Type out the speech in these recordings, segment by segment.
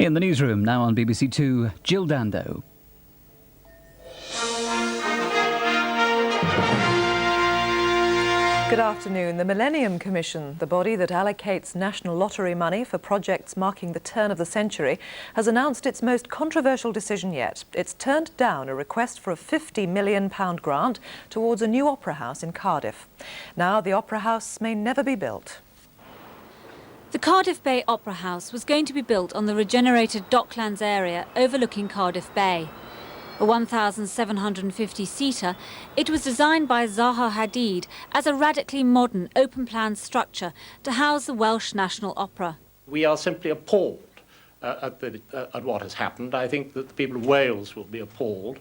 In the newsroom, now on BBC Two, Jill Dando. Good afternoon. The Millennium Commission, the body that allocates national lottery money for projects marking the turn of the century, has announced its most controversial decision yet. It's turned down a request for a £50 million grant towards a new opera house in Cardiff. Now the opera house may never be built. The Cardiff Bay Opera House was going to be built on the regenerated Docklands area overlooking Cardiff Bay. A 1,750-seater, it was designed by Zaha Hadid as a radically modern open-plan structure to house the Welsh National Opera. We are simply appalled at what has happened. I think that the people of Wales will be appalled.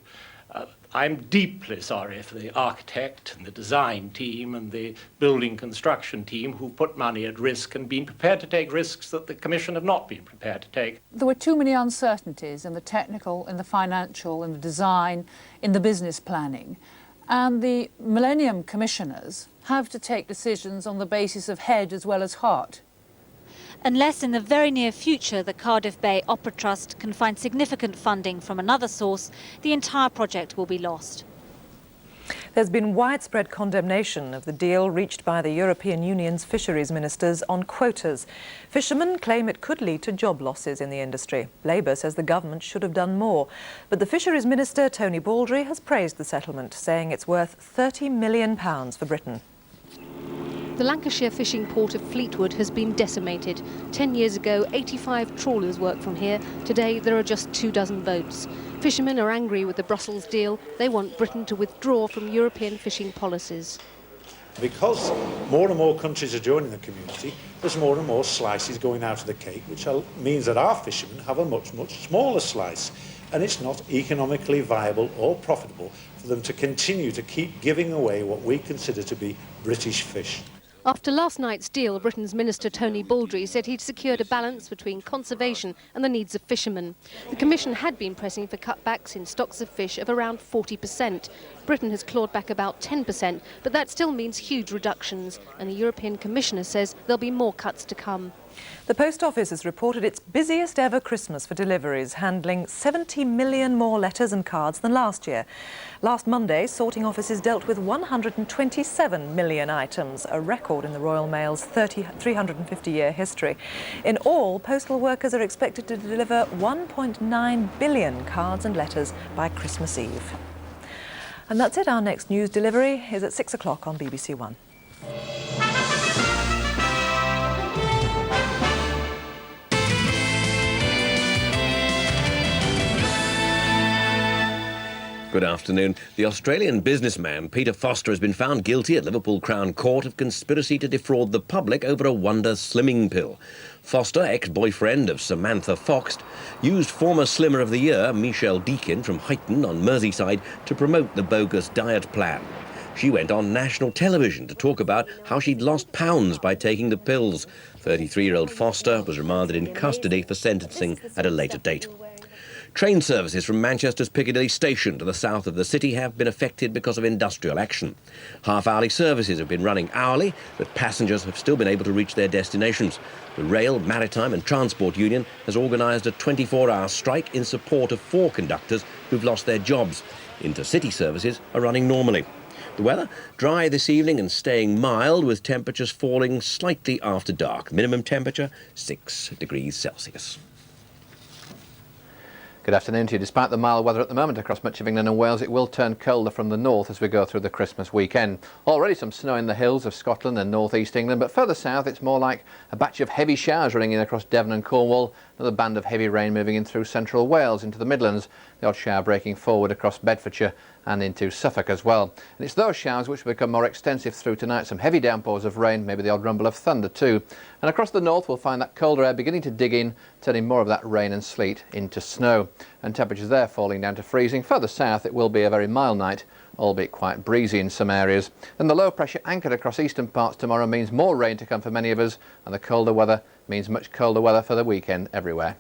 I'm deeply sorry for the architect and the design team and the building construction team who put money at risk and been prepared to take risks that the Commission have not been prepared to take. There were too many uncertainties in the technical, in the financial, in the design, in the business planning. And the Millennium Commissioners have to take decisions on the basis of head as well as heart. Unless in the very near future the Cardiff Bay Opera Trust can find significant funding from another source, the entire project will be lost. There's been widespread condemnation of the deal reached by the European Union's fisheries ministers on quotas. Fishermen claim it could lead to job losses in the industry. Labour says the government should have done more. But the fisheries minister, Tony Baldry, has praised the settlement, saying it's worth £30 million for Britain. The Lancashire fishing port of Fleetwood has been decimated. 10 years ago, 85 trawlers worked from here. Today, there are just 24 boats. Fishermen are angry with the Brussels deal. They want Britain to withdraw from European fishing policies. Because more and more countries are joining the community, there's more and more slices going out of the cake, which means that our fishermen have a much, much smaller slice. And it's not economically viable or profitable for them to continue to keep giving away what we consider to be British fish. After last night's deal, Britain's Minister Tony Baldry said he'd secured a balance between conservation and the needs of fishermen. The Commission had been pressing for cutbacks in stocks of fish of around 40%. Britain has clawed back about 10%, but that still means huge reductions, and the European Commissioner says there'll be more cuts to come. The Post Office has reported its busiest ever Christmas for deliveries, handling 70 million more letters and cards than last year. Last Monday, sorting offices dealt with 127 million items, a record in the Royal Mail's 350-year history. In all, postal workers are expected to deliver 1.9 billion cards and letters by Christmas Eve. And that's it. Our next news delivery is at 6 o'clock on BBC One. Good afternoon. The Australian businessman Peter Foster has been found guilty at Liverpool Crown Court of conspiracy to defraud the public over a Wonder slimming pill. Foster, ex-boyfriend of Samantha Fox, used former Slimmer of the Year Michelle Deakin from Huyton on Merseyside to promote the bogus diet plan. She went on national television to talk about how she'd lost pounds by taking the pills. 33-year-old Foster was remanded in custody for sentencing at a later date. Train services from Manchester's Piccadilly station to the south of the city have been affected because of industrial action. Half-hourly services have been running hourly, but passengers have still been able to reach their destinations. The Rail, Maritime and Transport Union has organised a 24-hour strike in support of 4 conductors who've lost their jobs. Intercity services are running normally. The weather, dry this evening and staying mild, with temperatures falling slightly after dark. Minimum temperature, 6 degrees Celsius. Good afternoon to you. Despite the mild weather at the moment across much of England and Wales, it will turn colder from the north as we go through the Christmas weekend. Already some snow in the hills of Scotland and north east England, but further south it's more like a batch of heavy showers running in across Devon and Cornwall, another band of heavy rain moving in through central Wales into the Midlands, the odd shower breaking forward across Bedfordshire and into Suffolk as well. And it's those showers which will become more extensive through tonight. Some heavy downpours of rain, maybe the odd rumble of thunder too. And across the north we'll find that colder air beginning to dig in, turning more of that rain and sleet into snow. And temperatures there falling down to freezing. Further south it will be a very mild night, albeit quite breezy in some areas. And the low pressure anchored across eastern parts tomorrow means more rain to come for many of us, and the colder weather means much colder weather for the weekend everywhere.